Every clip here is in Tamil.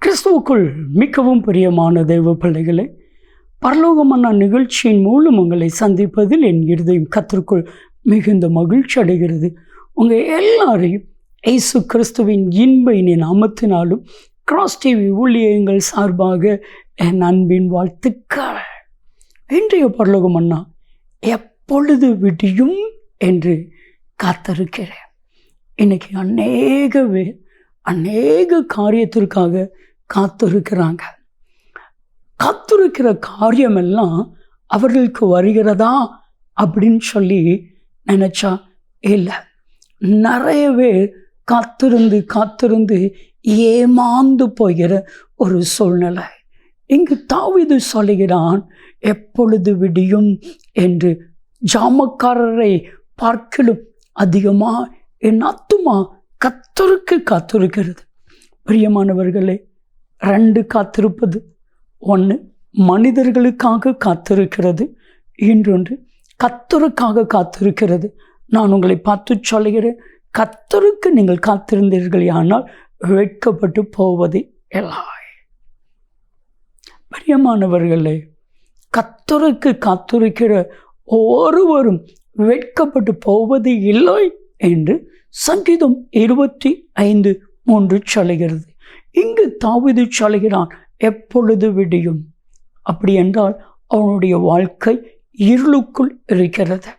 கிறிஸ்துவுக்குள் மிகவும் பிரியமான தெய்வ பிள்ளைகளை, பரலோகமான நிகழ்ச்சியின் மூலம் உங்களை சந்திப்பதில் என் இருதயம் கர்த்தருக்குள் மிகுந்த மகிழ்ச்சி அடைகிறது. உங்கள் எல்லாரையும் இயேசு கிறிஸ்துவின் இன்ப இனி நாமத்தினாலும் கிராஸ் டிவி ஊழியங்கள் சார்பாக என் அன்பின் வாழ்த்துக்கள். இன்றைய பரலோகம் அண்ணா எப்பொழுது விடியும் என்று காத்திருக்கிறேன். இன்னைக்கு அநேக காரியத்திற்காக காத்திருக்கிறாங்க. காத்திருக்கிற காரியமெல்லாம் அவர்களுக்கு வருகிறதா அப்படின்னு சொல்லி நினச்சா இல்லை. நிறைய பேர் காத்திருந்து ஏமாந்து போகிற ஒரு சூழ்நிலை. இங்கு தாவீது சொல்லுகிறான், எப்பொழுது விடியும் என்று. ஜாமக்காரரை பார்க்கிலும் அதிகமாக என் ஆத்துமா கர்த்தருக்கு காத்திருக்கிறது. பிரியமானவர்களே, 2 காத்திருப்பது. ஒன்று மனிதர்களுக்காக காத்திருக்கிறது, இன்னொன்று கர்த்தருக்காக காத்திருக்கிறது. நான் உங்களை பார்த்து சொல்லுகிறேன், கர்த்தருக்கு நீங்கள் காத்திருந்தீர்கள் ஆனால் வெட்கப்பட்டு போவது இல்லை. பிரியமானவர்களே, கர்த்தருக்கு காத்திருக்கிற ஒருவரும் வெட்கப்பட்டு போவது இல்லை என்று சங்கீதம் 25:3 சொல்லுகிறது. இங்கு தாவீது சொல்லுகிறான், எப்பொழுது விடியும். அப்படி என்றால் அவனுடைய வாழ்க்கை இருளுக்குள் இருக்கிறது.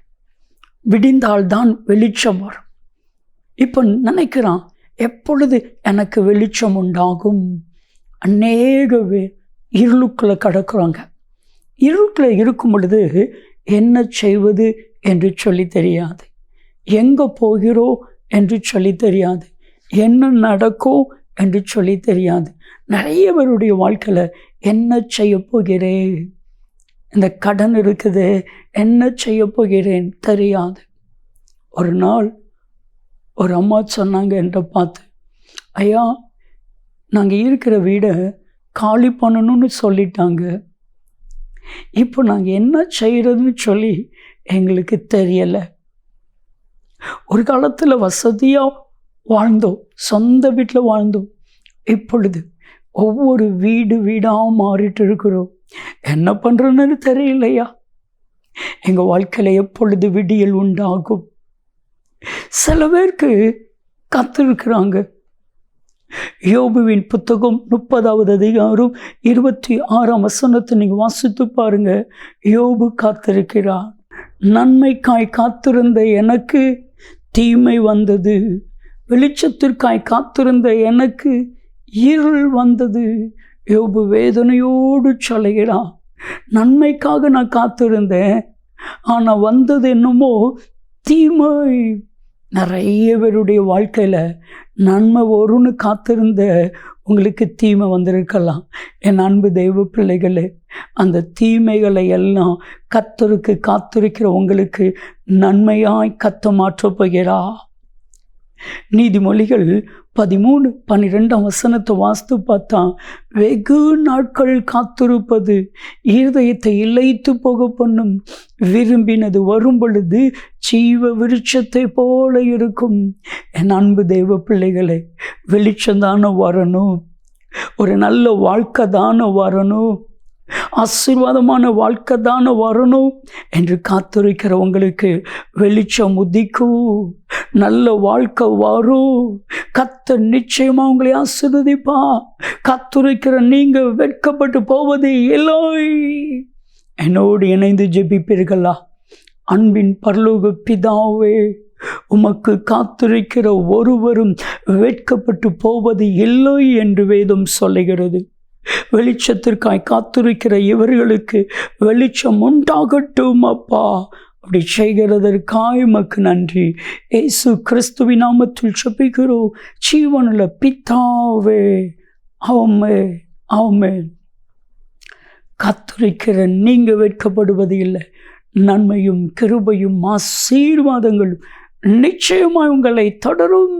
விடிந்தால்தான் வெளிச்சம் வரும். இப்போ நினைக்கிறான், எப்பொழுது எனக்கு வெளிச்சம் உண்டாகும். அநேக பேர் இருளுக்குள்ளே கிடக்குறாங்க. இருளுக்குள்ளே இருக்கும் பொழுது என்ன செய்வது என்று சொல்லி தெரியாது, எங்கே போகிறோம் என்று சொல்லி தெரியாது, என்ன நடக்கும் என்று சொல்லி தெரியாது. நிறைய பேருடைய வாழ்க்கையில் என்ன செய்ய போகிறேன், இந்த கடன் இருக்குது, என்ன செய்ய போகிறேன் தெரியாது. ஒரு நாள் ஒரு அம்மா சொன்னாங்க என்கிட்ட பார்த்து, ஐயா, நாங்கள் இருக்கிற வீடை காலி பண்ணணும்னு சொல்லிட்டாங்க. இப்போ நாங்கள் என்ன செய்கிறதுன்னு சொல்லி எங்களுக்கு தெரியலை. ஒரு காலத்தில் வசதியாக வாழ்ந்தோம், சொந்த வீட்டில் வாழ்ந்தோம். இப்பொழுது ஒவ்வொரு வீடாக மாறிட்டு இருக்கிறோம். என்ன பண்ணுறோன்னு தெரியலையா. எங்கள் வாழ்க்கையில் எப்பொழுது விடியல் உண்டாகும். சில பேருக்கு காத்திருக்கிறாங்க. யோபுவின் புத்தகம் 30வது அதிகாரம் 26ஆம் வசனத்தை நீங்கள் வாசித்து பாருங்க. யோபு காத்திருக்கிறார். நன்மைக்காய் காத்திருந்த எனக்கு தீமை வந்தது, வெளிச்சத்திற்காய் காத்திருந்த எனக்கு இருள் வந்தது. யோபு வேதனையோடு சொல்லுகிறான், நன்மைக்காக நான் காத்திருந்தேன், ஆனால் வந்தது என்னமோ தீமை. நிறைய பேருடைய வாழ்க்கையில் நன்மை வரும்னு காத்திருந்த உங்களுக்கு தீமை வந்திருக்கலாம். என் அன்பு தெய்வ பிள்ளைகளே, அந்த தீமைகளை எல்லாம் கர்த்தருக்கு காத்திருக்கிற உங்களுக்கு நன்மையாய் கர்த்தர் மாற்றப் போகிறார். நீதிமொழிகள் 13:12 வசனத்தை வாசித்து பார்த்தா, வெகு நாட்கள் காத்திருப்பது இருதயத்தை இளைத்து போக பண்ணும், விரும்பினது வரும் பொழுது ஜீவ விருட்சத்தை போல இருக்கும். என் அன்பு தெய்வ பிள்ளைகளே, வெளிச்சந்தானே வரணும், ஒரு நல்ல வாழ்க்கை தானே வரணும், ஆசீர்வாதமான வாழ்க்கை தானே வரணும் என்று காத்திருக்கிற உங்களுக்கு வெளிச்சம் உதிக்கும், நல்ல வாழ்க்கை வரும். கர்த்தர் நிச்சயமா உங்களை ஆசீர்வதிப்பா. காத்திருக்கிற நீங்கள் வெட்கப்பட்டு போவது இல்லை. என்னோடு இணைந்து ஜெபிப்பீர்களா? அன்பின் பரலோக பிதாவே, உமக்கு காத்திருக்கிற ஒருவரும் வெட்கப்பட்டு போவது இல்லை என்று வேதம் சொல்லுகிறது. வெளிச்சத்திற்காய் காத்திருக்கிற இவர்களுக்கு வெளிச்சம் உண்டாகட்டும் அப்பா. அப்படி செய்கிறதற்காய் உமக்கு நன்றி. இயேசு கிறிஸ்துவின் நாமத்தில் ஜெபிக்கிறோம் ஜீவனுள்ள பிதாவே, ஆமென், ஆமென். காத்திருக்கிற நீங்கள் வெட்கப்படுவது இல்லை. நன்மையும் கிருபையும் ஆசீர்வாதங்களும் நிச்சயமாய் உங்களை தொடரும்.